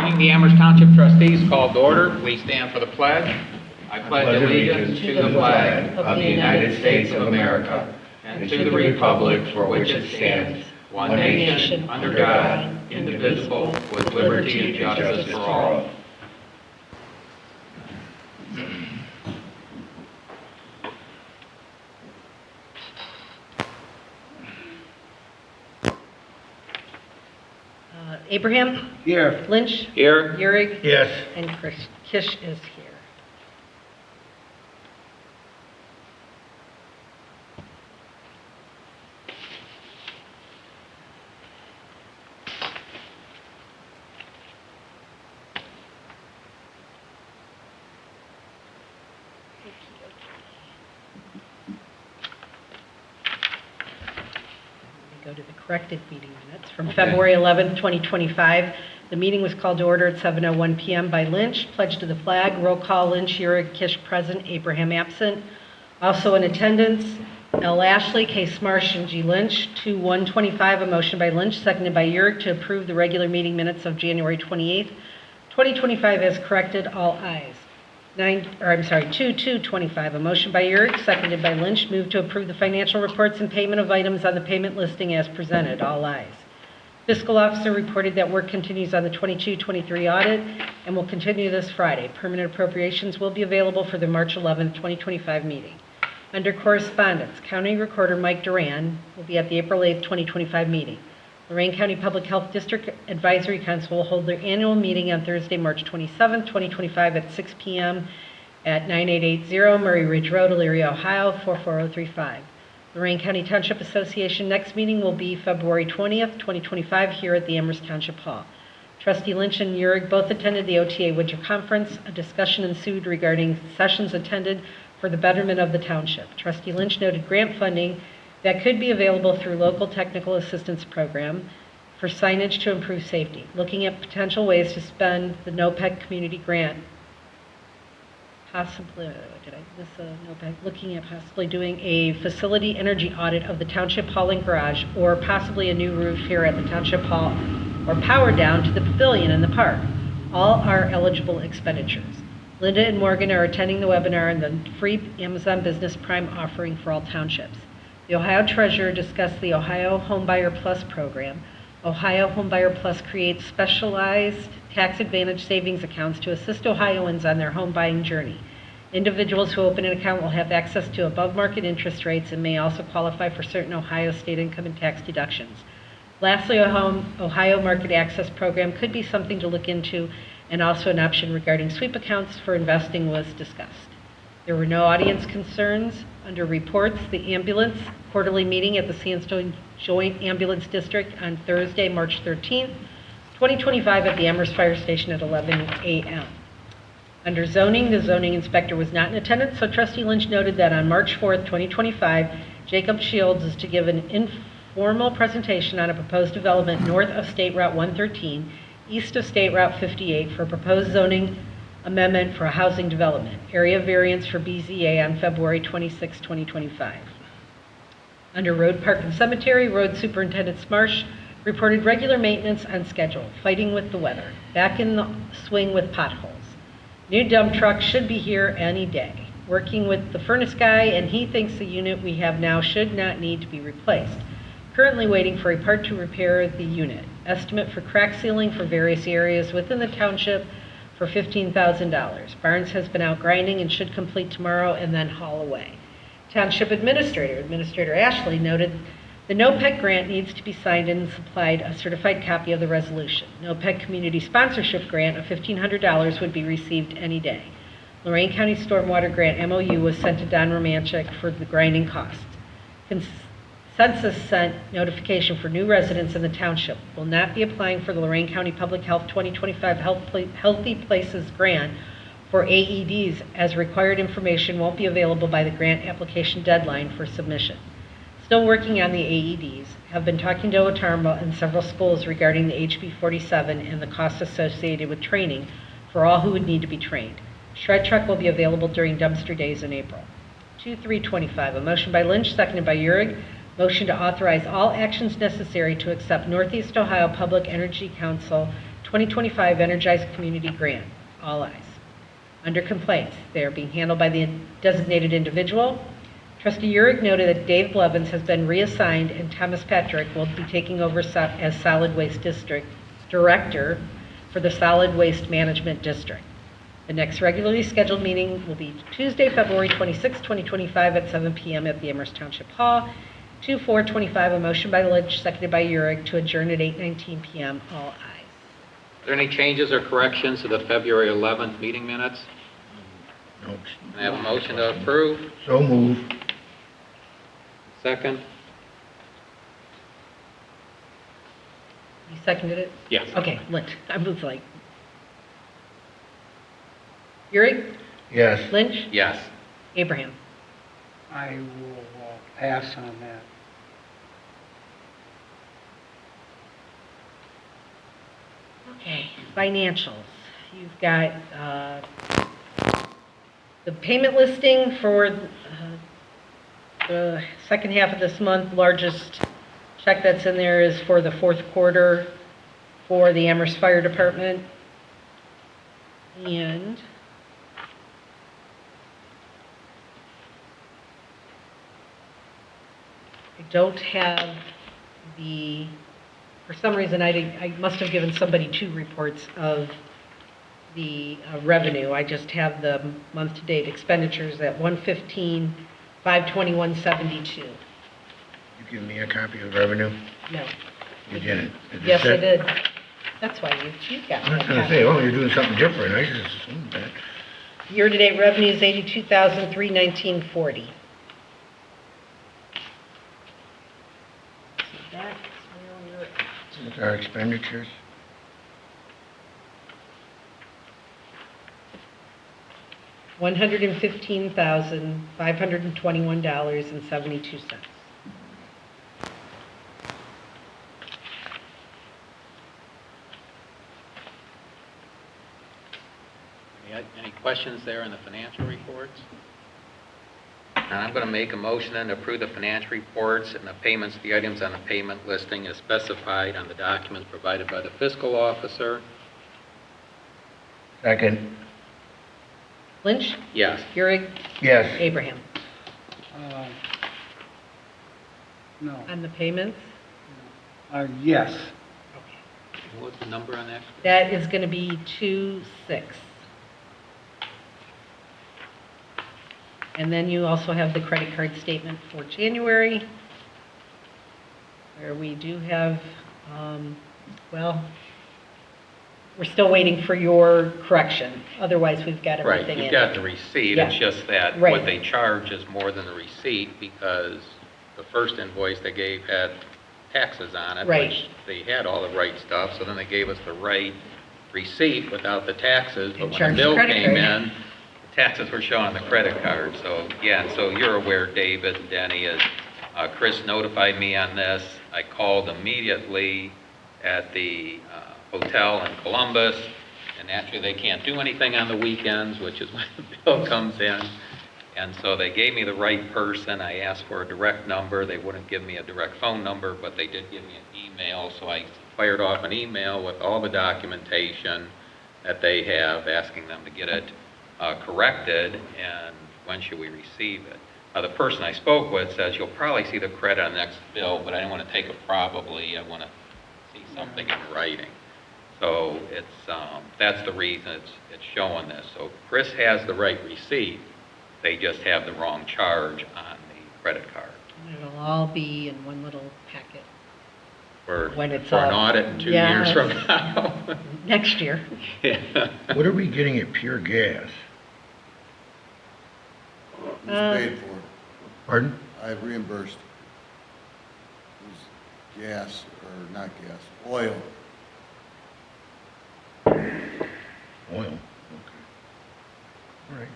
morning. The Amherst Township Trustees called to order. Please stand for the pledge. I pledge allegiance to the flag of the United States of America and to the republic for which it stands, one nation, under God, indivisible, with liberty and justice for all. Abraham? Here. Lynch? Here. Uhrig? Yes. And Kish is here. Go to the corrected meeting minutes from February 11th, 2025. The meeting was called to order at 7:01 p.m. by Lynch. Pledge to the flag. Roll call. Lynch, Uhrig, Kish present, Abraham absent. Also in attendance, L. Ashley, Case Marsh, and G. Lynch. 2/125, a motion by Lynch, seconded by Uhrig to approve the regular meeting minutes of January 28th, 2025 as corrected. All ayes. 2/225, a motion by Uhrig, seconded by Lynch, move to approve the financial reports and payment of items on the payment listing as presented. All ayes. Fiscal officer reported that work continues on the 22-23 audit and will continue this Friday. Permanent appropriations will be available for the March 11th, 2025 meeting. Under correspondence, County Recorder Mike Duran will be at the April 8th, 2025 meeting. Lorraine County Public Health District Advisory Council will hold their annual meeting on Thursday, March 27th, 2025 at 6 p.m. at 9880 Murray Ridge Road, Elyria, Ohio, 44035. Lorraine County Township Association next meeting will be February 20th, 2025 here at the Amherst Township Hall. Trustee Lynch and Uhrig both attended the OTA Winter Conference. A discussion ensued regarding sessions attended for the betterment of the township. Trustee Lynch noted grant funding that could be available through local technical assistance program for signage to improve safety, looking at potential ways to spend the NOPEC community grant. Possibly, did I miss a NOPEC? Looking at possibly doing a facility energy audit of the township hall and garage, or possibly a new roof here at the township hall, or power down to the pavilion in the park. All are eligible expenditures. Linda and Morgan are attending the webinar on the free Amazon Business Prime offering for all townships. The Ohio Treasurer discussed the Ohio Homebuyer Plus program. Ohio Homebuyer Plus creates specialized tax advantage savings accounts to assist Ohioans on their home buying journey. Individuals who open an account will have access to above market interest rates and may also qualify for certain Ohio state income and tax deductions. Lastly, Ohio Market Access Program could be something to look into, and also an option regarding sweep accounts for investing was discussed. There were no audience concerns. Under reports, the ambulance quarterly meeting at the Sandstone Joint Ambulance District on Thursday, March 13th, 2025 at the Amherst Fire Station at 11 a.m. Under zoning, the zoning inspector was not in attendance, so Trustee Lynch noted that on March 4th, 2025, Jacob Shields is to give an informal presentation on a proposed development north of State Route 113, east of State Route 58 for a proposed zoning amendment for a housing development, area variance for BZA on February 26, 2025. Under Road, Park, and Cemetery, Road Superintendent Smarsh reported regular maintenance on schedule, fighting with the weather, back in the swing with potholes. New dump truck should be here any day. Working with the furnace guy, and he thinks the unit we have now should not need to be replaced. Currently waiting for a part to repair the unit. Estimate for crack sealing for various areas within the township for $15,000. Barnes has been out grinding and should complete tomorrow and then haul away. Township Administrator Ashley noted the NOPEC grant needs to be signed and supplied a certified copy of the resolution. NOPEC Community Sponsorship Grant of $1,500 would be received any day. Lorraine County Stormwater Grant MOU was sent to Don Romanchik for the grinding costs. Census sent notification for new residents in the township will not be applying for the Lorraine County Public Health 2025 Healthy Places Grant for AEDs, as required information won't be available by the grant application deadline for submission. Still working on the AEDs, have been talking to Otarma and several schools regarding the HB 47 and the costs associated with training for all who would need to be trained. Shred truck will be available during dumpster days in April. 2/3/25, a motion by Lynch, seconded by Uhrig. Motion to authorize all actions necessary to accept Northeast Ohio Public Energy Council 2025 Energized Community Grant. All ayes. Under complaints, they are being handled by the designated individual. Trustee Urick noted that Dave Blevins has been reassigned and Thomas Patrick will be taking over as Solid Waste District Director for the Solid Waste Management District. The next regularly scheduled meeting will be Tuesday, February 26, 2025 at 7 p.m. at the Amherst Township Hall. 2425, a motion by Lynch, seconded by Urick, to adjourn at 8:19 p.m. All ayes. Are there any changes or corrections to the February 11th meeting minutes? No. Can I have a motion to approve? So move. Second? You seconded it? Yes. Okay, Lynch. I was like, Urick, Yes. Lynch, Yes. Abraham. I will pass on that. Okay, financials. You've got the payment listing for the second half of this month. Largest check that's in there is for the fourth quarter for the Amherst Fire Department. And I don't have the, for some reason, I must have given somebody two reports of the revenue. I just have the month-to-date expenditures at 115, 521.72. You give me a copy of revenue? No. You didn't? Is it Yes, I set? did. That's why you got I was that. gonna say, oh, you're doing something different. I just assumed that. Year-to-date revenue is $82,319.40. So that's where we're at. With our expenditures? $115,521.72. Any questions there on the financial reports? And I'm going to make a motion then to approve the financial reports and the payments, the items on the payment listing as specified on the documents provided by the fiscal officer. Second. Lynch, Yes. Urick, Yes. Abraham. No. On the payments? Yes. Okay. What's the number on that? That is going to be 26. And then you also have the credit card statement for January, where we do have, well, we're still waiting for your correction. Otherwise, we've got Right, everything in. you've got the receipt, it's Yeah. just that Right. what they charge is more than the receipt because the first invoice they gave had taxes on it. Right. Which they had all the right stuff, so then they gave us the right receipt without the taxes. But And when the charged the bill credit came card. in, the taxes were shown on the credit card. So, yeah, and so you're aware, David and Denny, is Chris notified me on this. I called immediately at the hotel in Columbus, and naturally they can't do anything on the weekends, which is when the bill comes in. And so they gave me the right person. I asked for a direct number. They wouldn't give me a direct phone number, but they did give me an email. So I fired off an email with all the documentation that they have, asking them to get it corrected, and when should we receive it. The person I spoke with says, you'll probably see the credit on the next bill, but I don't want to take a probably. I want to see something in writing. So it's, that's the reason it's showing this. So Chris has the right receipt. They just have the wrong charge on the credit card. It'll all be in one little packet For, when it's for an all- audit in 2 Yeah. years from now. next year. Yeah. What are we getting at Pure Gas? Who's paid for it? Pardon? I've reimbursed. Who's gas, or not gas, oil. Oil. Okay. All right.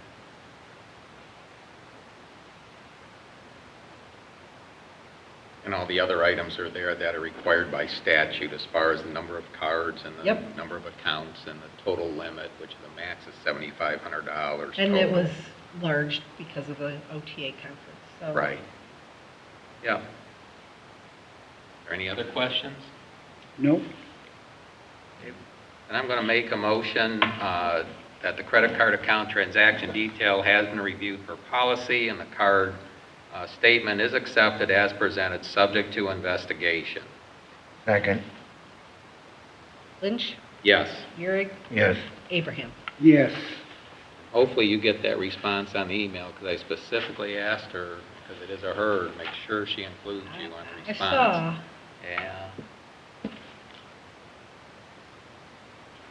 And all the other items are there that are required by statute as far as the number of cards and the Yep. number of accounts and the total limit, which the max is $7,500 And it total. was large because of the OTA conference, so. Right. Yeah. Are there any other questions? Nope. And I'm going to make a motion that the credit card account transaction detail has been reviewed for policy and the card statement is accepted as presented, subject to investigation. Second. Lynch, Yes. Euring, Yes. Abraham. Yes, Hopefully you get that response on the email, because I specifically asked her, because it is a her, to make sure she includes you on the I response. saw. Yeah.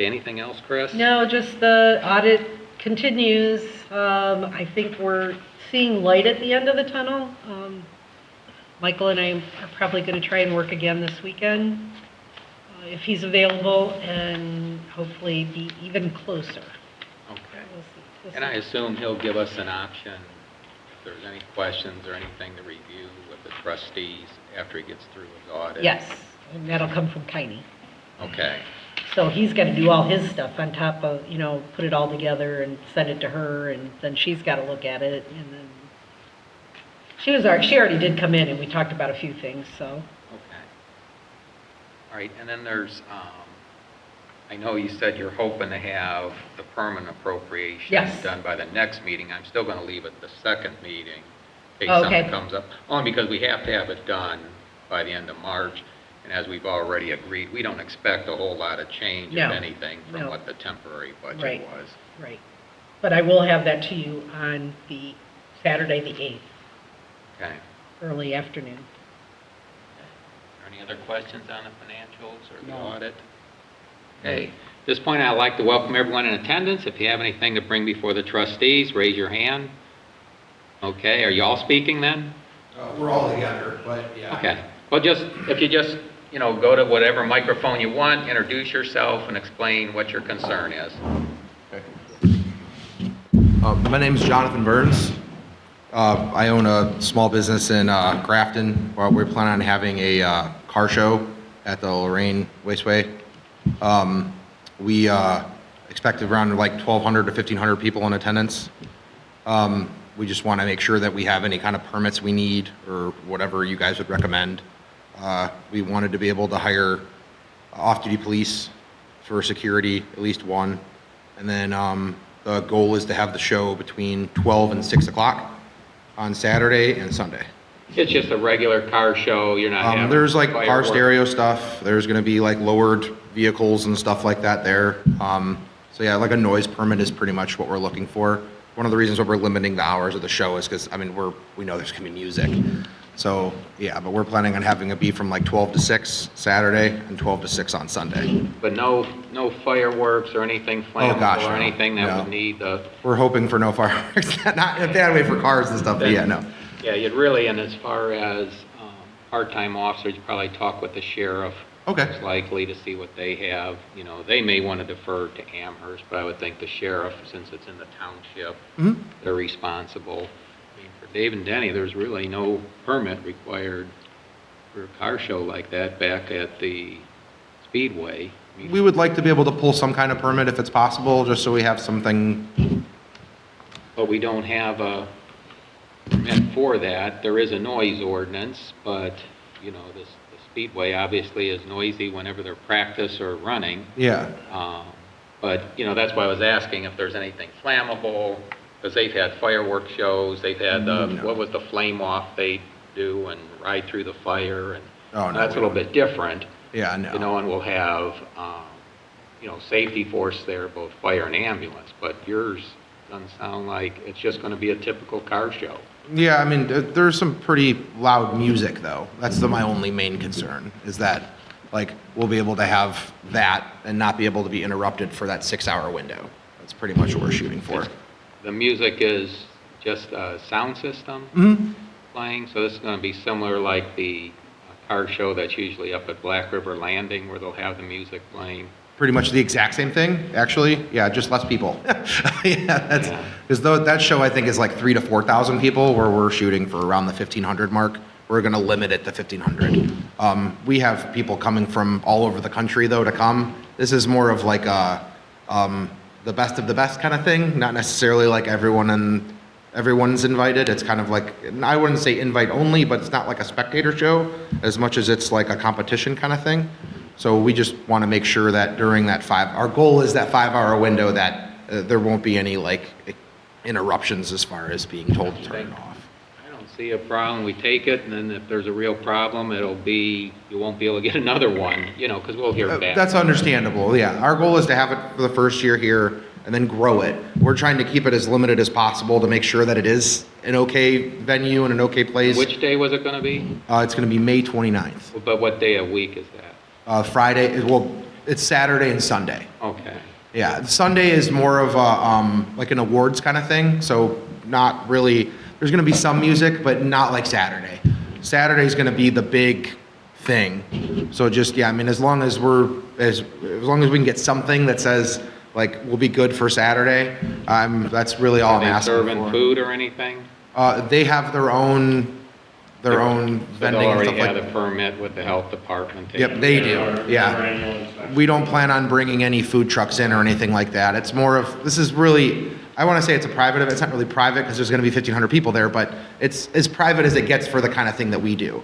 Anything else, Chris? No, just the audit continues. I think we're seeing light at the end of the tunnel. Michael and I are probably going to try and work again this weekend, if he's available, and hopefully be even closer. Okay. We'll see. We'll And I see. assume he'll give us an option if there's any questions or anything to review with the trustees after he gets through his audit. Yes, and that'll come from Kiney. Okay. So he's got to do all his stuff on top of, put it all together and send it to her, and then she's got to look at it, and then she already did come in, and we talked about a few things, so. Okay. All right, and then there's, I know you said you're hoping to have the permanent appropriation Yes. done by the next meeting. I'm still going to leave it the second meeting in case Okay. something comes up. Only because we have to have it done by the end of March. And as we've already agreed, we don't expect a whole lot of change, No. if anything, from No. what the temporary budget Right. was. Right. But I will have that to you on the Saturday, the 8th, Okay. early afternoon. Are there any other questions on the financials or the No. audit? Okay. At this point, I'd like to welcome everyone in attendance. If you have anything to bring before the trustees, raise your hand. Okay, are you all speaking then? We're all together, but yeah. Okay. Well, if you just, go to whatever microphone you want, introduce yourself and explain what your concern is. My name is Jonathan Burns. I own a small business in Grafton, where we're planning on having a car show at the Lorraine Raceway. We expect around like 1,200 to 1,500 people in attendance. We just want to make sure that we have any kind of permits we need or whatever you guys would recommend. We wanted to be able to hire off-duty police for security, at least one. And then the goal is to have the show between 12 and 6 o'clock on Saturday and Sunday. It's just a regular car show, you're not having There's like car fireworks. stereo stuff. There's going to be like lowered vehicles and stuff like that there. So yeah, like a noise permit is pretty much what we're looking for. One of the reasons why we're limiting the hours of the show is because, we know there's going to be music. So yeah, but we're planning on having it be from like 12 to 6 Saturday and 12 to 6 on Sunday. But no fireworks or anything flammable gosh, or no. anything that No. would need the, We're hoping for no fireworks, not in a bad way for cars and stuff, but yeah, no. yeah, you'd really, and as far as part-time officers, you'd probably talk with the sheriff. Okay. Most likely to see what they have. They may want to defer to Amherst, but I would think the sheriff, since it's in the township, Mhm. they're responsible. For Dave and Denny, there's really no permit required for a car show like that back at the Speedway. We would like to be able to pull some kind of permit if it's possible, just so we have something. But we don't have a permit for that. There is a noise ordinance, but, the Speedway obviously is noisy whenever they're practice or running. Yeah. But, that's why I was asking if there's anything flammable, because they've had fireworks shows, they've had, what was the flame off they do and ride through the fire, and Oh, no, that's a we little bit different. Yeah, no. And we'll have, safety force there, both fire and ambulance, but yours doesn't sound like it's just going to be a typical car show. Yeah, there's some pretty loud music though. That's my only main concern is that, like, we'll be able to have that and not be able to be interrupted for that 6-hour window. That's pretty much what we're shooting for. The music is just a sound system Mm-hmm. playing, so this is going to be similar like the car show that's usually up at Black River Landing, where they'll have the music playing. Pretty much the exact same thing, actually. Yeah, just less people. Yeah, because that show I think is like 3,000 to 4,000 people, where we're shooting for around the 1,500 mark. We're going to limit it to 1,500. We have people coming from all over the country though to come. This is more of like a the best of the best kind of thing, not necessarily like everyone's invited. It's kind of like, I wouldn't say invite only, but it's not like a spectator show as much as it's like a competition kind of thing. So we just want to make sure that during that our goal is that 5-hour window that there won't be any like interruptions as far as being told to turn it off. I don't see a problem. We take it, and then if there's a real problem, it'll be, you won't be able to get another one, you know, because we'll hear back. That's understandable, yeah. Our goal is to have it for the first year here and then grow it. We're trying to keep it as limited as possible to make sure that it is an okay venue and an okay place. Which day was it going to be? It's going to be May 29th. But what day of week is that? Friday, well, it's Saturday and Sunday. Okay. Yeah, Sunday is more of a, like an awards kind of thing, so not really, there's gonna be some music, but not like Saturday. Saturday's gonna be the big thing. So just, yeah, I mean, as long as as long as we can get something that says, like, we'll be good for Saturday, that's really all I'm Are they asking serving for. food or anything? They have their own So vending they and already stuff like have that. a permit with the health department? Yep, they do, yeah. We don't plan on bringing any food trucks in or anything like that. It's more of, this is really, I want to say it's a private event. It's not really private because there's going to be 1,500 people there, but it's as private as it gets for the kind of thing that we do.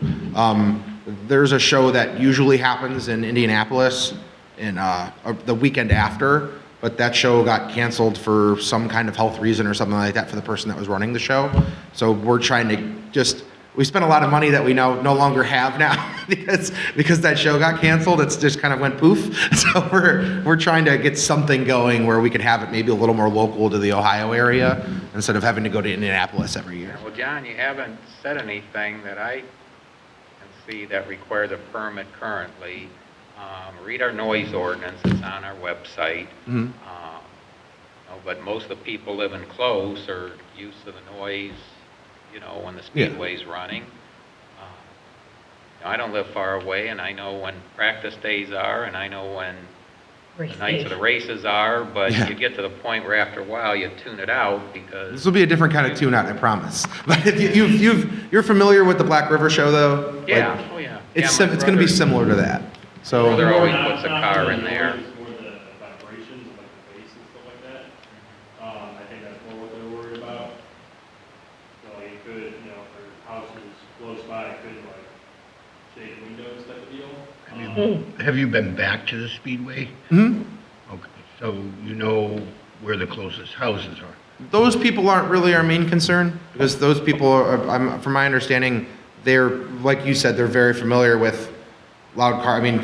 There's a show that usually happens in Indianapolis in the weekend after, but that show got canceled for some kind of health reason or something like that for the person that was running the show. So we're trying to just, we spent a lot of money that we now no longer have now because that show got canceled. It's just kind of went poof. So we're trying to get something going where we could have it maybe a little more local to the Ohio area instead of having to go to Indianapolis every year. Well, John, you haven't said anything that I can see that requires a permit currently. Read our noise ordinance, it's on our website. Mhm. You know, but most of the people living close are used to the noise, you know, when the Yeah. speedway's running. You know, I don't live far away, and I know when practice days are, and I know when the nights of the races are, but Yeah. you get to the point where after a while you tune it out because... This will be a different kind of tune-out, I promise. But if you're familiar with the Black River show, though? Yeah, Like, oh yeah. it's Yeah, my it's going to be brother- similar to that. So Brother always Not- puts a not car really in there. noise, more the vibrations, like the bass and stuff like that. I think that's more what they're worried about. So like it could, you know, for houses close by, it could like shake windows type of deal. Have you been back to the Speedway? mhm. Okay, so you know where the closest houses are. Those people aren't really our main concern because those people, from my understanding, they're, like you said, they're very familiar with loud car. I mean,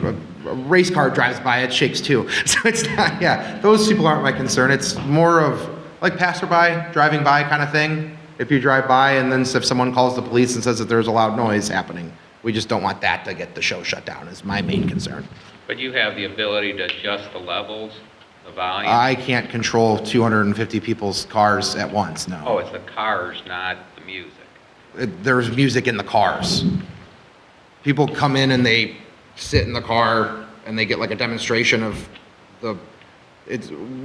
a race car drives by, it shakes too. So it's not, yeah, those people aren't my concern. It's more of like passerby, driving by kind of thing. If you drive by and then if someone calls the police and says that there's a loud noise happening, we just don't want that to get the show shut down is my main concern. But you have the ability to adjust the levels, the volume? I can't control 250 people's cars at once, no. Oh, it's the cars, not the music. There's music in the cars. People come in and they sit in the car and they get like a demonstration of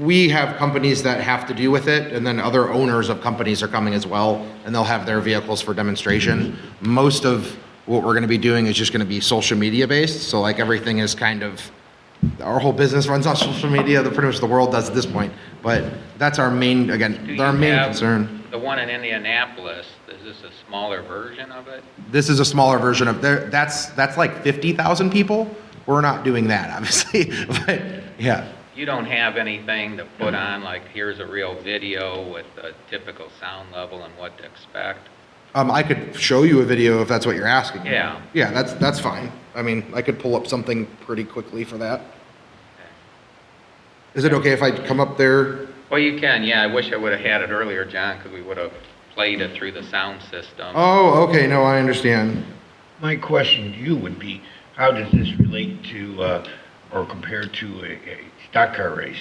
we have companies that have to do with it, and then other owners of companies are coming as well, and they'll have their vehicles for demonstration. Most of what we're gonna be doing is just gonna be social media based, so like everything is kind of, our whole business runs on social media, pretty much the world does at this point, but that's our main, Do again, you our main have concern. The one in Indianapolis, is this a smaller version of it? This is a smaller version of that's like 50,000 people. We're not doing that, obviously, but yeah. You don't have anything to put on, like here's a real video with a typical sound level and what to expect? I could show you a video if that's what you're asking. Yeah. Yeah, that's fine. I mean, I could pull up something pretty quickly for that. Is it okay if I come up there? Well, you can, yeah. I wish I would have had it earlier, John, because we would have played it through the sound system. Oh, okay, no, I understand. My question to you would be, how does this relate to, or compare to a stock car race?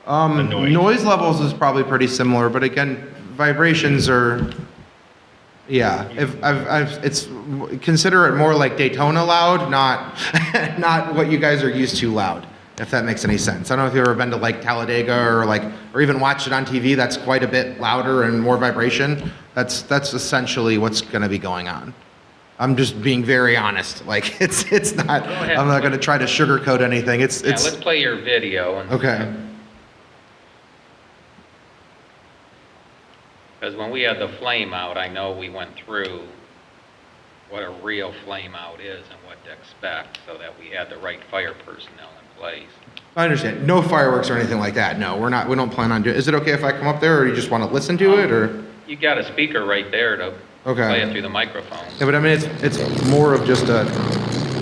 The noise. Noise levels is probably pretty similar, but again, vibrations are, yeah. It's, consider it more like Daytona loud, not, not what you guys are used to loud, if that makes any sense. I don't know if you've ever been to like Talladega or even watched it on TV, that's quite a bit louder and more vibration. That's essentially what's gonna be going on. I'm just being very honest, like, it's not, ahead. I'm not gonna try to sugarcoat anything, Yeah, let's play your video. okay. Because when we had the flame out, I know we went through what a real flame out is and what to expect, so that we had the right fire personnel in place. I understand. No fireworks or anything like that. No, we're not. We don't plan on doing. Is it okay if I come up there, or you just want to listen to it, or? You got a speaker right there to Okay. play it through the microphone. Yeah, but I mean, it's more of just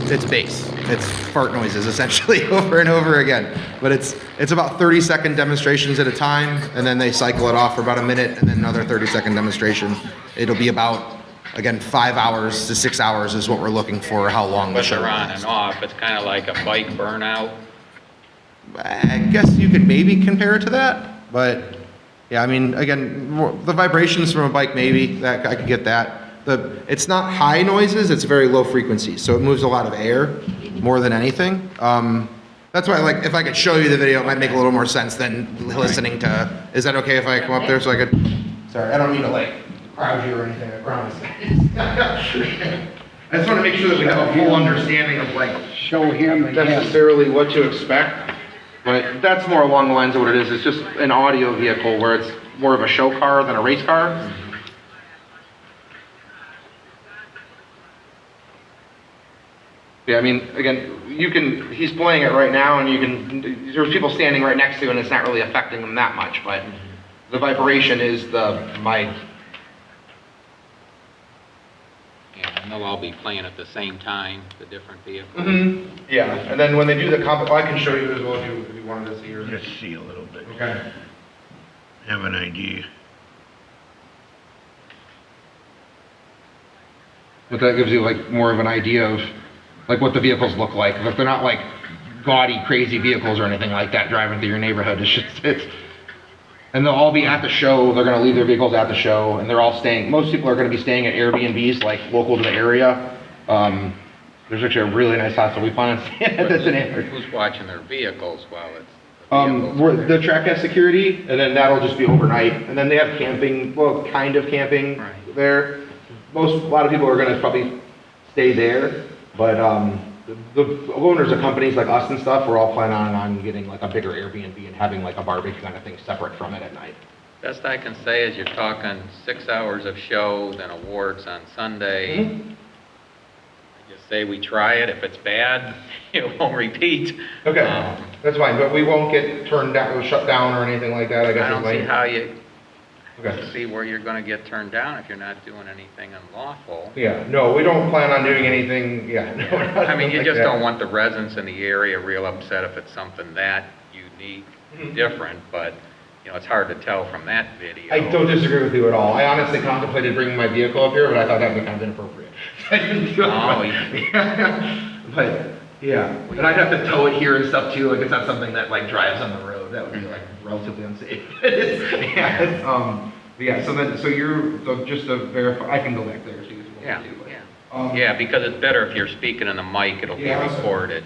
it's bass. It's fart noises essentially over and over again. But it's about 30-second demonstrations at a time, and then they cycle it off for about a minute, and then another 30-second demonstration. It'll be about, again, 5 hours to 6 hours is what we're looking for. How long the But show they're on lasts. and off. It's kind of like a bike burnout. I guess you could maybe compare it to that, but yeah, I mean, again, the vibrations from a bike, maybe that I could get that. It's not high noises; it's very low frequencies, so it moves a lot of air more than anything. That's why, like, if I could show you the video, it might make a little more sense than listening to. Is that okay if I come up there so I could? Sorry, I don't mean to like crowd you or anything. I promise. I just want to make sure that we have a full understanding of like Show him again. necessarily what to expect. But that's more along the lines of what it is. It's just an audio vehicle where it's more of a show car than a race car. Yeah, I mean, again, he's playing it right now, and there's people standing right next to you, and it's not really affecting them that much, but the vibration is my. Yeah, and they'll all be playing at the same time, the different vehicles. Yeah, and then when they do the I can show you as well if you wanted to see yours. Let's see a little bit. Okay. Have an idea. But that gives you like more of an idea of like what the vehicles look like. If they're not like gaudy, crazy vehicles or anything like that driving through your neighborhood, and they'll all be at the show. They're going to leave their vehicles at the show, and they're all staying. Most people are going to be staying at Airbnbs like local to the area. There's actually a really nice hostel we plan on staying at this in Amherst. Who's watching their vehicles while it's the vehicles? The track has security, and then that'll just be overnight. And then they have camping, well, kind of camping Right. there. A lot of people are going to probably stay there, but the owners of companies like us and stuff, we're all planning on getting like a bigger Airbnb and having like a barbecue kind of thing separate from it at night. Best I can say is you're talking 6 hours of show, then awards on Sunday. I just say we try it. If it's bad, it won't repeat. Okay, that's fine, but we won't get turned down or shut down or anything like that, I guess. I don't see how you Okay. see where you're going to get turned down if you're not doing anything unlawful. Yeah, no, we don't plan on doing anything, yeah. No, we're not I mean, you like just that. don't want the residents in the area real upset if it's something that unique, different, but, you know, it's hard to tell from that video. I don't disagree with you at all. I honestly contemplated bringing my vehicle up here, but I thought that would be kind of inappropriate. I didn't do it. Oh, But, yeah, and I'd have to tow it here and stuff too, like it's not something that like drives on the road. That would be like relatively unsafe. So just to verify, I can go back there too. Yeah, yeah. Yeah, because it's better if you're speaking in the mic, it'll be Yeah, I'm sorry. recorded.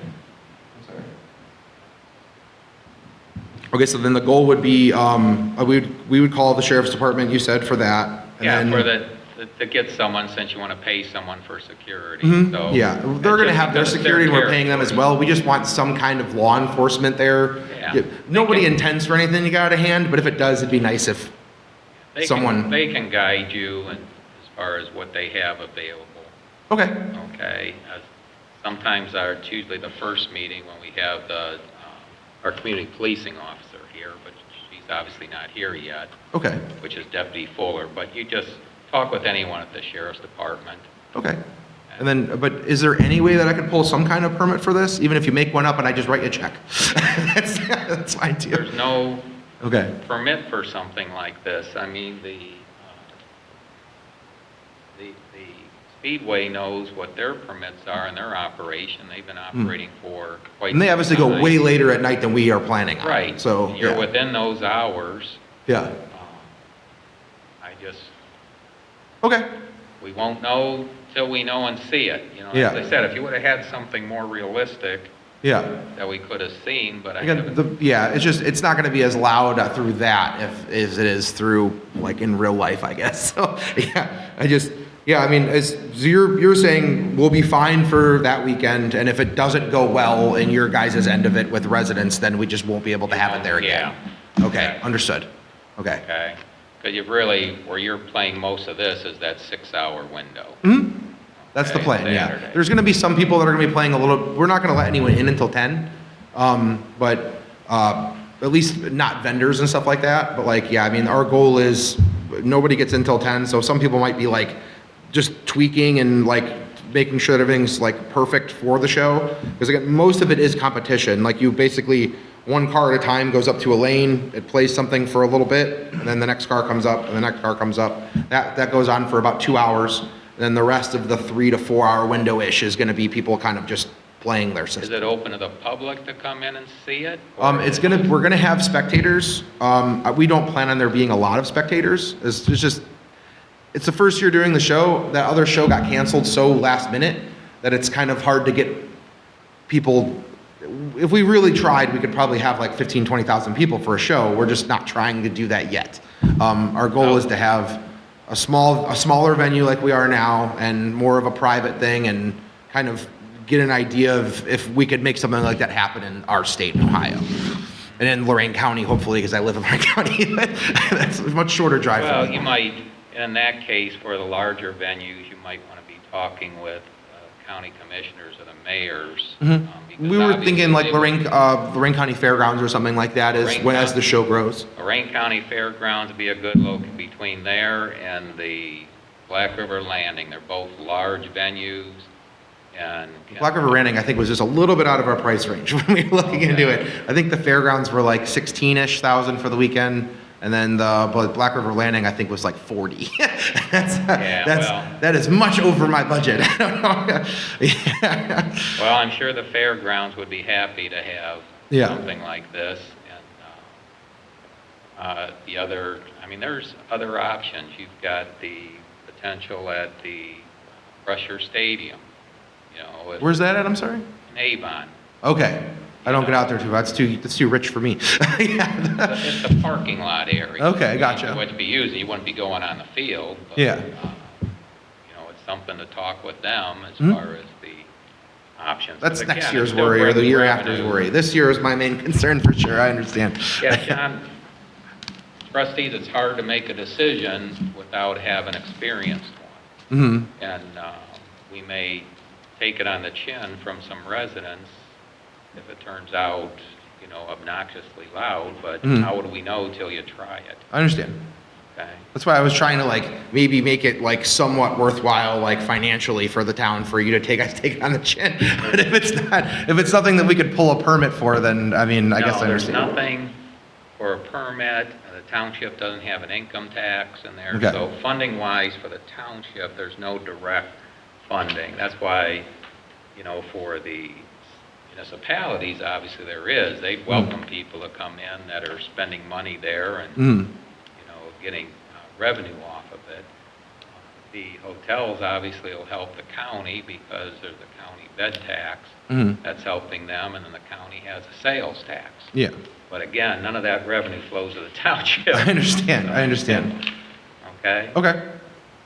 Okay, so then the goal would be, we would call the sheriff's department, you said, for that. And Yeah, then- to get someone, since you want to pay someone for security, Mhm, so. yeah, they're gonna just have their because it's security, and we're paying them as territory. well. We just want some kind of law enforcement there. Yeah. Nobody intends for anything to get out of hand, but if it does, it'd be nice if, They someone- They can guide you as far as what they have available, okay, okay? Sometimes it's usually the first meeting when we have our community policing officer here, but she's obviously not here yet, okay, which is Deputy Fuller, but you just talk with anyone at the sheriff's department. okay. And then, but is there any way that I could pull some kind of permit for this, even if you make one up and I just write you a check? That's fine too. There's no Okay, permit for something like this. I mean, the Speedway knows what their permits are in their operation. They've been operating for quite some time. and they obviously go way later at night than we are planning on. Right. So, You're yeah, within those hours. yeah, okay, We won't know till we know and see it. You know, Yeah. as I said, if you would have had something more realistic yeah. that we could have seen, but I Again, haven't. it's not gonna be as loud through that as it is through, like, in real life, I guess. So, I mean, you're saying we'll be fine for that weekend, and if it doesn't go well in your guys' end of it with residents, then we just won't be able to have it there again. Okay, understood. Okay. Okay? Because you've really, where you're playing most of this is that 6-hour window. Hmm? That's the Okay, plan, yeah. Saturday. There's gonna be some people that are gonna be playing a little, we're not gonna let anyone in until 10. But at least not vendors and stuff like that. But like, yeah, I mean, our goal is nobody gets in till 10. So some people might be like just tweaking and like making sure that everything's like perfect for the show. Because again, most of it is competition. Like you basically, one car at a time goes up to a lane, it plays something for a little bit, and then the next car comes up, and the next car comes up. That goes on for about 2 hours. Then the rest of the 3 to 4 hour window-ish is gonna be people kind of just playing their system. Is it open to the public to come in and see it? We're gonna have spectators. We don't plan on there being a lot of spectators. It's the first year doing the show. That other show got canceled so last minute that it's kind of hard to get people. If we really tried, we could probably have like 15, 20,000 people for a show. We're just not trying to do that yet. Our goal is to have a smaller venue like we are now and more of a private thing and kind of get an idea of if we could make something like that happen in our state in Ohio. And in Lorraine County, hopefully, because I live in Lorraine County. That's a much shorter drive Well, for me. you might, in that case, for the larger venues, you might want to be talking with county commissioners or the mayors. Mhm. Because We were obviously thinking like they would- Lorraine County Fairgrounds or something like that as the show grows. Lorraine County Fairgrounds would be a good look between there and the Black River Landing. They're both large venues, and Black River Landing, I think, was just a little bit out of our price range when we were looking into it. I think the fairgrounds were like 16-ish thousand for the weekend, and then but Black River Landing, I think, was like 40. That is much over my budget. I don't know. Yeah. Well, I'm sure the fairgrounds would be happy to have Yeah. something like this. And there's other options. You've got the potential at the Rusher Stadium, Where's that at? I'm sorry. in Avon. Okay. I don't get out there too. That's too rich for me. Yeah. It's the parking lot area. Okay, gotcha. You wouldn't be using, you wouldn't be going on the field. But, Yeah. it's something to talk with them as Mhm. far as the options. That's But next again, year's it's still worry or the bringing year after's revenue. worry. This year is my main concern for sure. I understand. Yeah, John, trustees, it's hard to make a decision without having experienced one. Hmm. And we may take it on the chin from some residents if it turns out, obnoxiously loud, but Mhm. how would we know till you try it? I understand. Okay? That's why I was trying to like maybe make it like somewhat worthwhile, like financially for the town for you to take it on the chin. But if it's something that we could pull a permit for, then I mean, I guess I There's understand. nothing for a permit. The township doesn't have an income tax in there. Okay. So funding-wise for the township, there's no direct funding. That's why, for the municipalities, obviously there is. They welcome people to come in that are spending money there and, Mm. getting revenue off of it. The hotels obviously will help the county because there's a county bed tax. Mm. That's helping them, and then the county has a sales tax. Yeah. But again, none of that revenue flows to the township. I understand. Okay? Okay.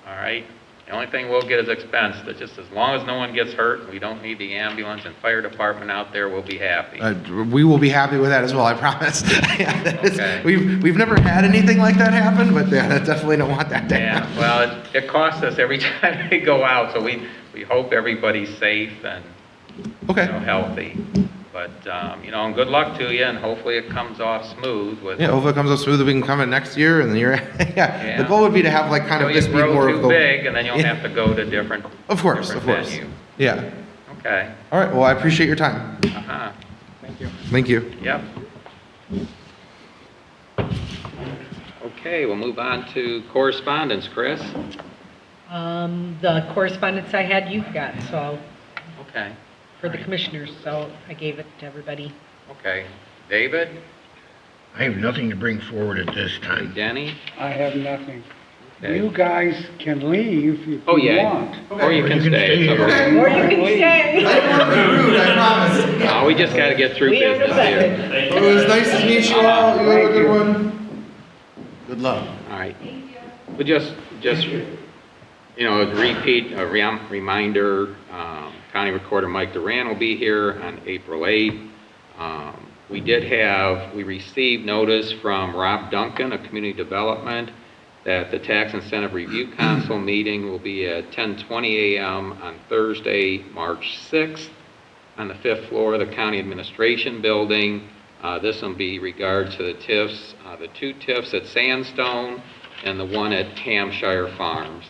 All right? The only thing we'll get is expense, but just as long as no one gets hurt, we don't need the ambulance and fire department out there, we'll be happy. We will be happy with that as well, I promise. Yeah, that is- Okay. We've never had anything like that happen, but yeah, I definitely don't want that to Yeah, happen. well, it costs us every time we go out, so we hope everybody's safe and, Okay. healthy. But, and good luck to you, and hopefully it comes off smooth with. Yeah, hopefully it comes up smooth, we can come in next year and the year, yeah. The goal would be to have like kind of Until this you be more grow of too the. big, and then you'll Yeah. have to go to different. Of course. different venue. Yeah. Okay, All right, well, I appreciate your time. uh-huh, Thank you. yep. Okay, we'll move on to correspondence, Chris. The correspondence I had, you've got, so, Okay, for the commissioners, so I gave it to everybody. okay. David, I have nothing to bring forward at this time. Denny? I have nothing. Okay. You guys can leave if you Oh, yeah. want. Or you can You can stay. stay It's up to here. you. Or you can stay. I don't want to be rude, I promise. No, we just gotta get through We business here. understand. Well, it was nice to meet you all. You have a good one. Good luck. All right. But just, repeat, a reminder, County Recorder Mike Duran will be here on April 8th. We received notice from Rob Duncan of Community Development that the Tax Incentive Review Council meeting will be at 10:20 a.m. on Thursday, March 6th, on the 5th floor of the County Administration Building. This will be regard to the TIFs, the 2 TIFs at Sandstone and the one at Hampshire Farms.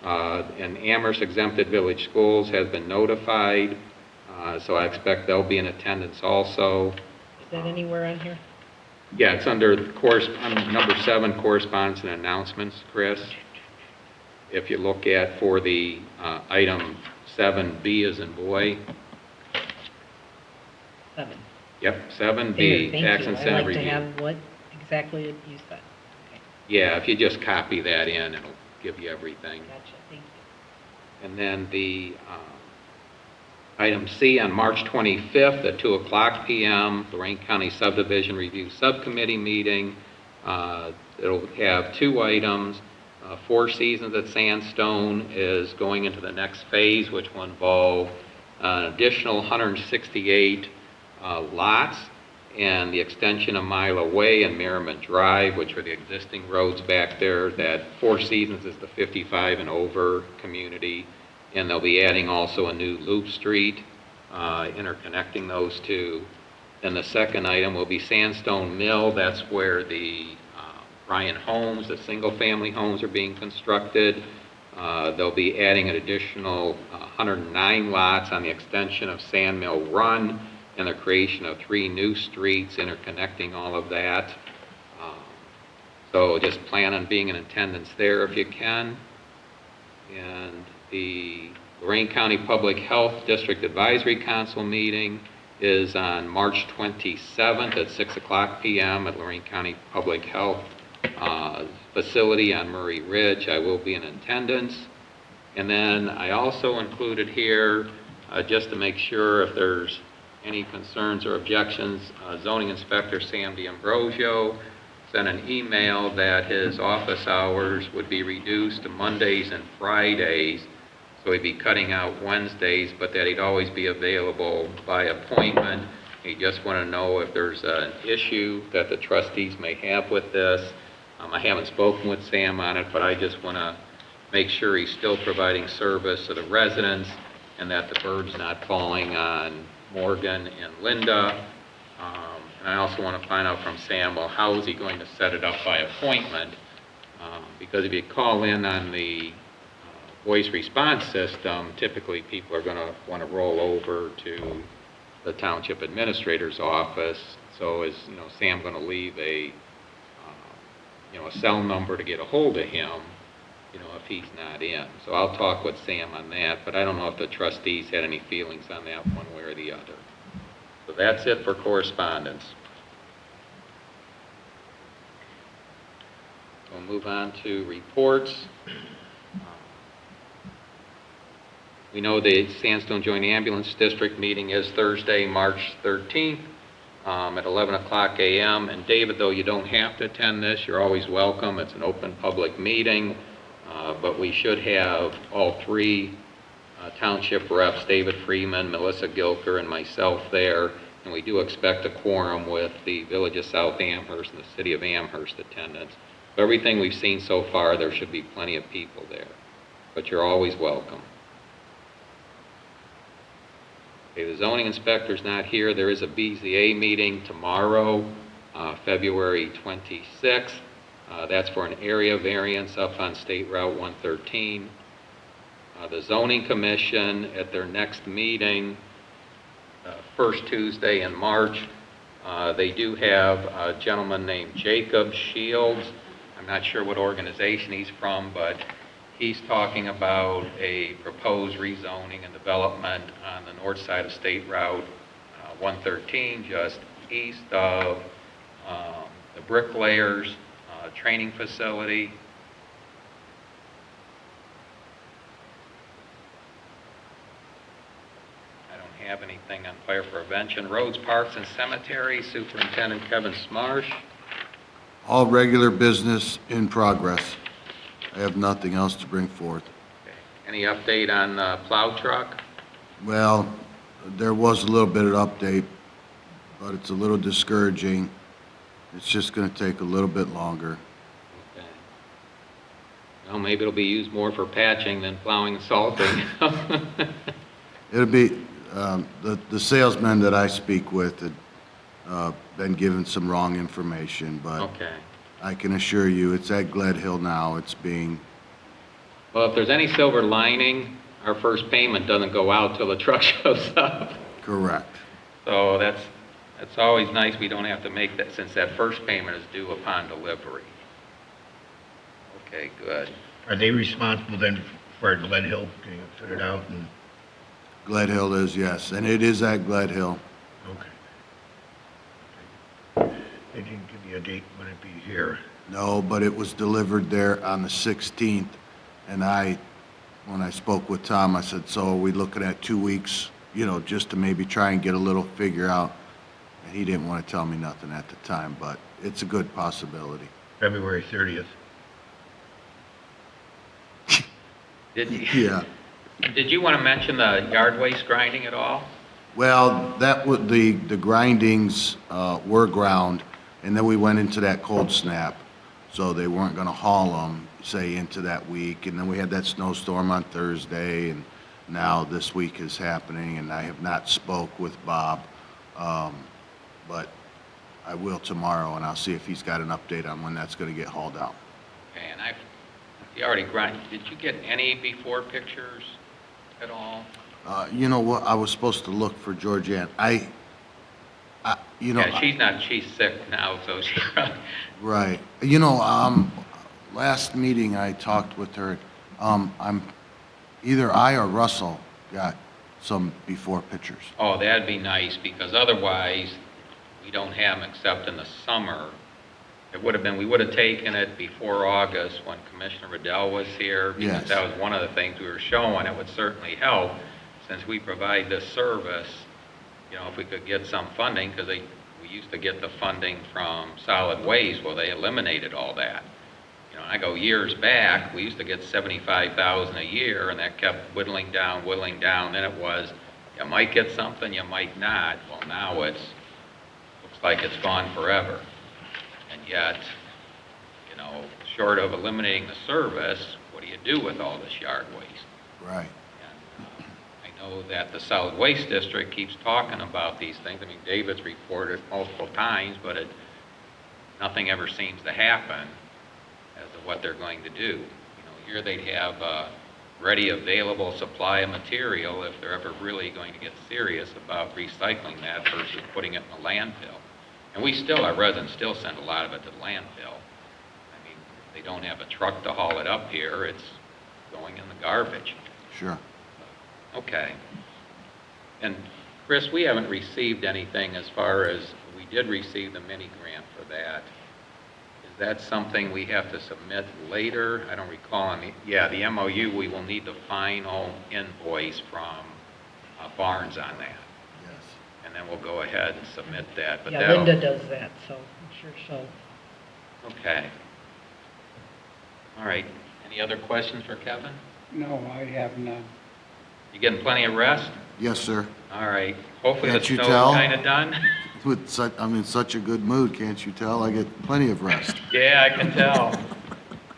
And Amherst Exempted Village Schools has been notified, so I expect they'll be in attendance also. Is that anywhere on here? Yeah, it's under number 7, correspondence and announcements, Chris. If you look at for the item 7B as in boy. 7. Yep, There, 7B, thank tax you. incentive I'd like to review. have what exactly you said. Okay, Yeah, if you just copy that in, it'll give you everything. gotcha, thank you. And then the item C on March 25th at 2:00 p.m., Lorraine County Subdivision Review Subcommittee meeting. It'll have 2 items. Four Seasons at Sandstone is going into the next phase, which will involve an additional 168 lots and the extension of Mila Way and Merriman Drive, which are the existing roads back there. That Four Seasons is the 55 and over community. And they'll be adding also a new loop street, interconnecting those 2. Then the second item will be Sandstone Mill. That's where the Ryan homes, the single-family homes are being constructed. They'll be adding an additional 109 lots on the extension of Sand Mill Run and the creation of 3 new streets interconnecting all of that. So just plan on being in attendance there if you can. And the Lorraine County Public Health District Advisory Council meeting is on March 27th at 6:00 p.m. at Lorraine County Public Health facility on Murray Ridge. I will be in attendance. And then I also included here, just to make sure if there's any concerns or objections, Zoning Inspector Sam D'Ambrosio sent an email that his office hours would be reduced to Mondays and Fridays. So he'd be cutting out Wednesdays, but that he'd always be available by appointment. He just want to know if there's an issue that the trustees may have with this. I haven't spoken with Sam on it, but I just want to make sure he's still providing service to the residents and that the bird's not falling on Morgan and Linda. And I also want to find out from Sam, well, how is he going to set it up by appointment? Because if you call in on the voice response system, typically people are going to want to roll over to the township administrator's office. So is, Sam going to leave a cell number to get a hold of him, if he's not in. So I'll talk with Sam on that, but I don't know if the trustees had any feelings on that one way or the other. So that's it for correspondence. We'll move on to reports. We know the Sandstone Joint Ambulance District meeting is Thursday, March 13th at 11:00 a.m. And David, though you don't have to attend this, you're always welcome. It's an open public meeting, but we should have all 3 township reps, David Freeman, Melissa Gilker, and myself there. And we do expect a quorum with the Village of South Amherst and the City of Amherst attendance. Everything we've seen so far, there should be plenty of people there, but you're always welcome. Okay, the zoning inspector's not here. There is a BZA meeting tomorrow, February 26th. That's for an area variance up on State Route 113. The zoning commission at their next meeting, first Tuesday in March, they do have a gentleman named Jacob Shields. I'm not sure what organization he's from, but he's talking about a proposed rezoning and development on the north side of State Route 113, just east of the Bricklayers training facility. I don't have anything on fire prevention. Roads, parks, and cemeteries, Superintendent Kevin Smarsh. All regular business in progress. I have nothing else to bring forth. Okay. Any update on the plow truck? Well, there was a little bit of update, but it's a little discouraging. It's just going to take a little bit longer. Okay. Well, maybe it'll be used more for patching than plowing and salting. It'll be, the salesman that I speak with had been given some wrong information, but Okay. I can assure you, it's at Gled Hill now. It's being, Well, if there's any silver lining, our first payment doesn't go out till the truck shows up. correct. So that's always nice. We don't have to make that, since that first payment is due upon delivery. Okay, good. Are they responsible then for Glen Hill getting it fitted out and, Gled Hill is, yes, and it is at Gled Hill. okay. They didn't give me a date when it'd be here. No, but it was delivered there on the 16th, and when I spoke with Tom, I said, so are we looking at 2 weeks, just to maybe try and get a little figure out? And he didn't want to tell me nothing at the time, but it's a good possibility. February 30th. Did you, Yeah. did you want to mention the yard waste grinding at all? Well, that would, the grindings were ground, and then we went into that cold snap, so they weren't gonna haul them, say, into that week, and then we had that snowstorm on Thursday, and now this week is happening, and I have not spoke with Bob, but I will tomorrow, and I'll see if he's got an update on when that's gonna get hauled out. Okay, and you already grind, did you get any before pictures at all? You know what, I was supposed to look for Georgianne. Yeah, she's sick now, so she, Right. Last meeting I talked with her, either I or Russell got some before pictures. oh, that'd be nice, because otherwise, we don't have them except in the summer. We would have taken it before August when Commissioner Riddell was here, because Yes. that was one of the things we were showing. It would certainly help, since we provide this service, if we could get some funding, because we used to get the funding from solid waste, well, they eliminated all that. I go years back, we used to get $75,000 a year, and that kept whittling down, then it was, you might get something, you might not. Well, now looks like it's gone forever. And yet, short of eliminating the service, what do you do with all this yard waste? Right. And I know that the solid waste district keeps talking about these things. I mean, David's reported multiple times, but nothing ever seems to happen as to what they're going to do. Here they'd have a ready available supply of material if they're ever really going to get serious about recycling that versus putting it in a landfill. And our residents still send a lot of it to the landfill. I mean, they don't have a truck to haul it up here, it's going in the garbage. Sure. Okay. And Chris, we haven't received anything as far as, we did receive the mini grant for that. Is that something we have to submit later? I don't recall. The MOU, we will need the final invoice from Barnes on that. Yes. And then we'll go ahead and submit that. But Yeah, Linda does that, so I'm sure she'll. Okay. All right. Any other questions for Kevin? No, I have none. You getting plenty of rest? Yes, sir. All right. Hopefully the Can't you snow's tell? kind of done. I'm in such a good mood, can't you tell? I get plenty of rest. Yeah, I can tell.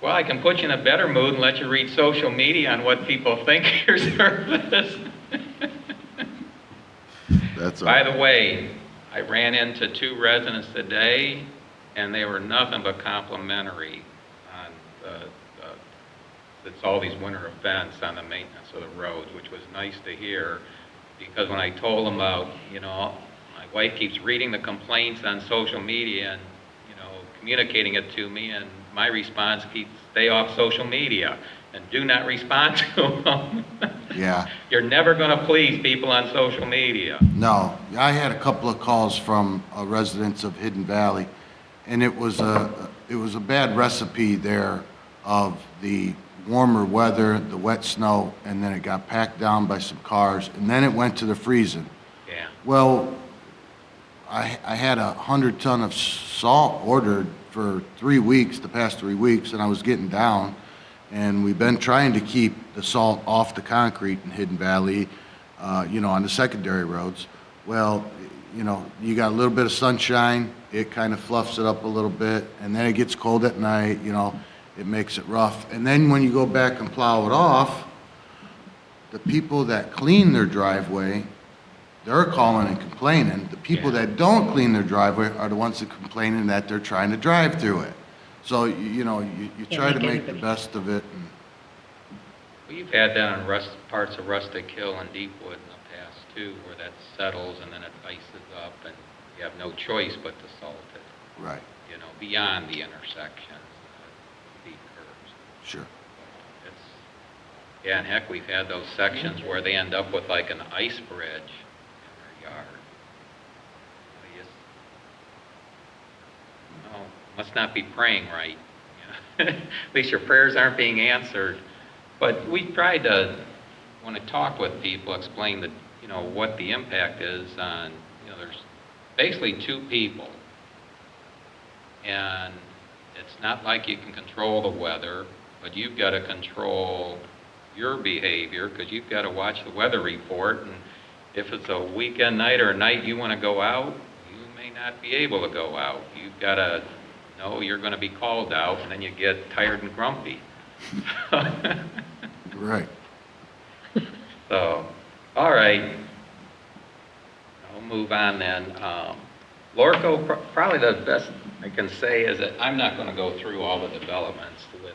Well, I can put you in a better mood and let you read social media on what people think of your service. That's all. By the way, I ran into 2 residents today, and they were nothing but complimentary on it's all these winter events on the maintenance of the roads, which was nice to hear, because when I told them about, my wife keeps reading the complaints on social media and, communicating it to me, and my response keeps, stay off social media and do not respond to them. Yeah. You're never going to please people on social media. No, I had a couple of calls from residents of Hidden Valley, and it was a bad recipe there of the warmer weather, the wet snow, and then it got packed down by some cars, and then it went to the freezing. Yeah. Well, I had 100 ton of salt ordered for 3 weeks, the past 3 weeks, and I was getting down. And we've been trying to keep the salt off the concrete in Hidden Valley, on the secondary roads. Well, you got a little bit of sunshine, it kind of fluffs it up a little bit, and then it gets cold at night, it makes it rough. And then when you go back and plow it off, the people that clean their driveway, they're calling and complaining. The people that don't clean their driveway are the ones that complaining that they're trying to drive through it. So, you try to make make the everybody- best of it. And Well, you've had that on parts of Rustic Hill and Deepwood in the past too, where that settles and then it ices up and you have no choice but to salt it, Right, beyond the intersections, deep curves. sure. Yeah, and heck, we've had those sections where they end up with like an ice bridge in their yard. Must not be praying right. At least your prayers aren't being answered. But we tried to, when I talk with people, explain that, what the impact is on, there's basically two people. And it's not like you can control the weather, but you've got to control your behavior because you've got to watch the weather report. And if it's a weekend night or a night you want to go out, you may not be able to go out. You've got to know you're going to be called out, and then you get tired and grumpy. Right. So, all right. I'll move on then. Lorco, probably the best I can say is that I'm not going to go through all the developments with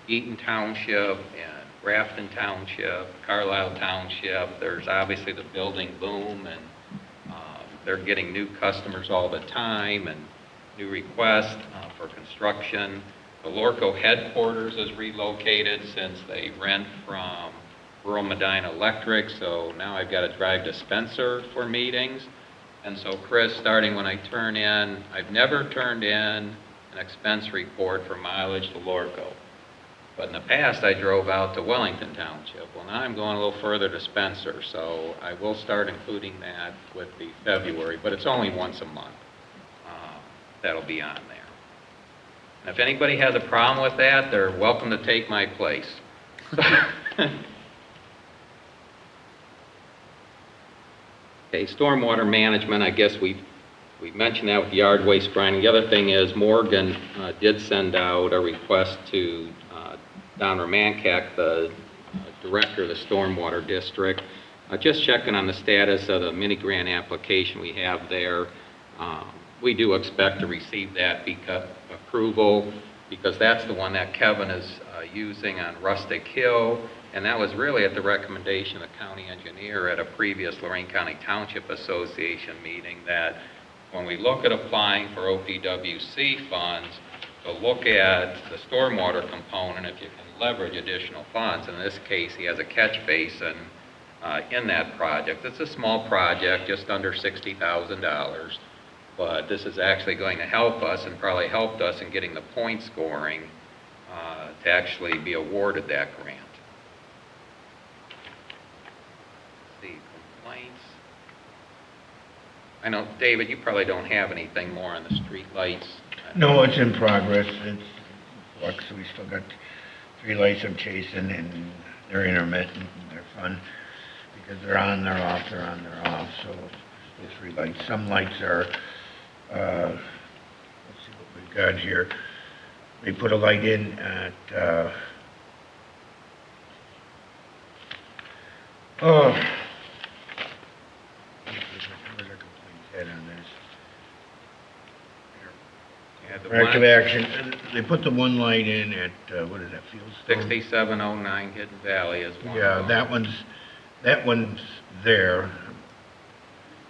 Eaton Township and Grafton Township, Carlisle Township. There's obviously the building boom, and they're getting new customers all the time and new requests for construction. The Lorco headquarters is relocated since they rent from rural Medina Electric, so now I've got to drive to Spencer for meetings. And so, Chris, starting when I turn in, I've never turned in an expense report for mileage to Lorco. But in the past, I drove out to Wellington Township. Well, now I'm going a little further to Spencer, so I will start including that with the February, but it's only once a month. That'll be on there. And if anybody has a problem with that, they're welcome to take my place. Okay, stormwater management, I guess we mentioned that with yard waste grinding. The other thing is Morgan did send out a request to Don Romankak, the director of the Stormwater District, just checking on the status of the mini grant application we have there. We do expect to receive that approval because that's the one that Kevin is using on Rustic Hill, and that was really at the recommendation of the county engineer at a previous Lorraine County Township Association meeting, that when we look at applying for OPWC funds, to look at the stormwater component if you can leverage additional funds. In this case, he has a catch basin in that project. It's a small project, just under $60,000, but this is actually going to help us and probably helped us in getting the point scoring to actually be awarded that grant. Let's see, complaints. I know, David, you probably don't have anything more on the street lights. No, it's in progress. It's flux. We still got 3 lights I'm chasing, and they're intermittent, and they're fun because they're on, they're off, they're on, they're off. So still 3 lights. Some lights are, let's see what we've got here. We put a light in at, where's our complaint head on this? Yeah, the Corrective one- action, they put the one light in at, what is that, Fieldstone? 6709 Hidden Valley is one. Yeah, of them. that one's there.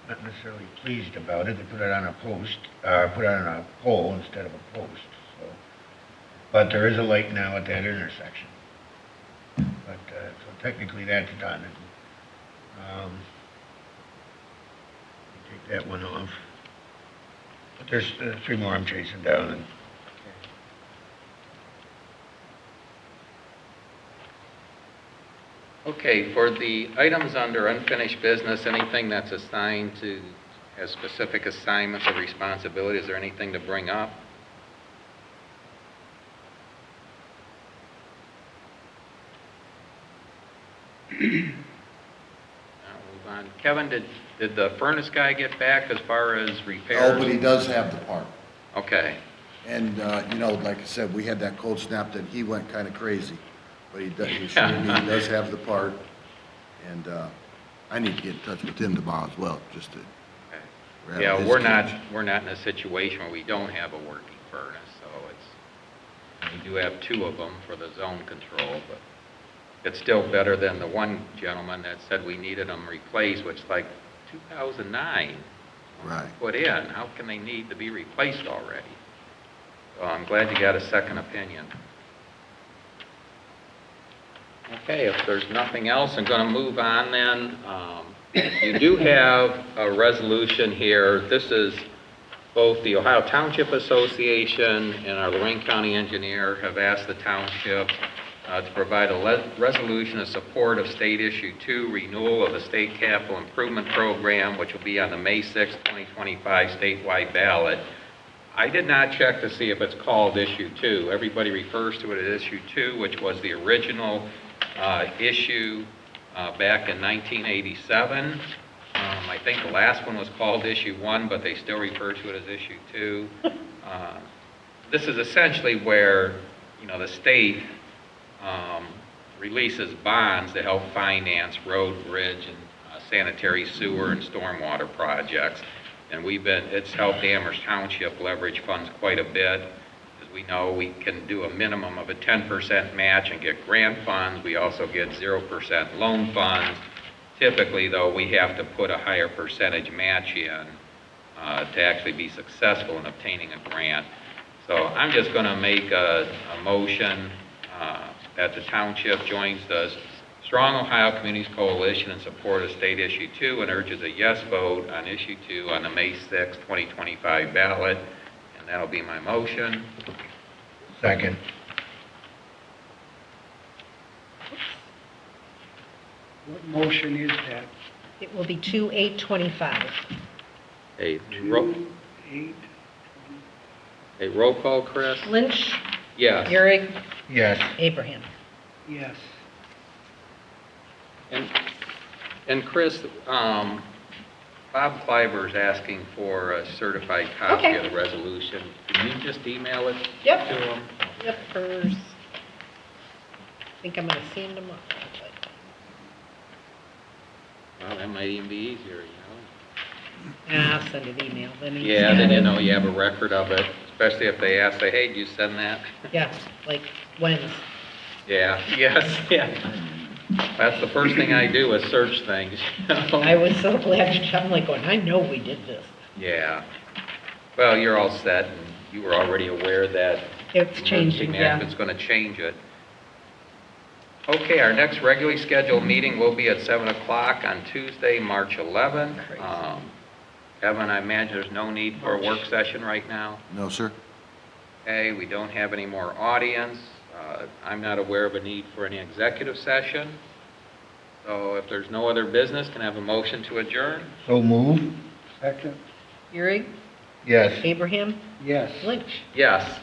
Not necessarily pleased about it. They put it on a post, put it on a pole instead of a post, so. But there is a light now at that intersection. But, so technically that's done. Take that one off. But there's 3 more I'm chasing down, and Okay, for the items under unfinished business, anything that's assigned to, has specific assignments or responsibilities, is there anything to bring up? I'll move on. Kevin, did the furnace guy get back as far as repairs? Oh, but he does have the part. Okay, And, like I said, we had that cold snap that he went kind of crazy, but he assured me he does have the part. And I need to get in touch with him tomorrow as well, just to. rattle Yeah, his we're cage. not in a situation where we don't have a working furnace, so we do have 2 of them for the zone control, but it's still better than the one gentleman that said we needed them replaced, which is like 2009 Right. put in. How can they need to be replaced already? So I'm glad you got a second opinion. Okay, if there's nothing else, I'm going to move on then. You do have a resolution here. This is both the Ohio Township Association and our Lorraine County engineer have asked the township to provide a resolution in support of State Issue 2 renewal of the State Capital Improvement Program, which will be on the May 6, 2025 statewide ballot. I did not check to see if it's called Issue 2. Everybody refers to it as Issue 2, which was the original issue back in 1987. I think the last one was called Issue 1, but they still refer to it as Issue 2. This is essentially where, the state releases bonds to help finance road, bridge, and sanitary sewer and stormwater projects. And it's helped Amherst Township leverage funds quite a bit. As we know, we can do a minimum of a 10% match and get grant funds. We also get 0% loan funds. Typically, though, we have to put a higher percentage match in to actually be successful in obtaining a grant. So I'm just going to make a motion that the township joins the Strong Ohio Communities Coalition in support of State Issue 2 and urges a yes vote on Issue 2 on the May 6, 2025 ballot. And that'll be my motion. Second. What motion is that? It will be 2/8/25. A 8? roll call, Chris? Lynch, Yes. Euring, Yes. Abraham. Yes. And Chris, Bob Kleiber's asking for a certified copy Okay. of the resolution. Can you just email it Yep. to him? Yep, hers. I think I'm gonna see him tomorrow. Well, that might even be easier, I'll send an email, then he's Yeah, got then it. you have a record of it, especially if they ask, say, hey, did you send that? Yeah, like when? Yeah, yes, yeah. That's the first thing I do is search things. I was so glad I'm like going, I know we did this. Yeah. Well, you're all set, and you were already aware that It's changing, yeah. management's going to change it. Okay, our next regularly scheduled meeting will be at 7 o'clock on Tuesday, March 11th. Crazy. Evan, I imagine there's no need for a work session right now? No, sir? Okay, we don't have any more audience. I'm not aware of a need for any executive session. So if there's no other business, can I have a motion to adjourn? So move? Second? Euring, Yes. Abraham, Yes. Lynch. Yes.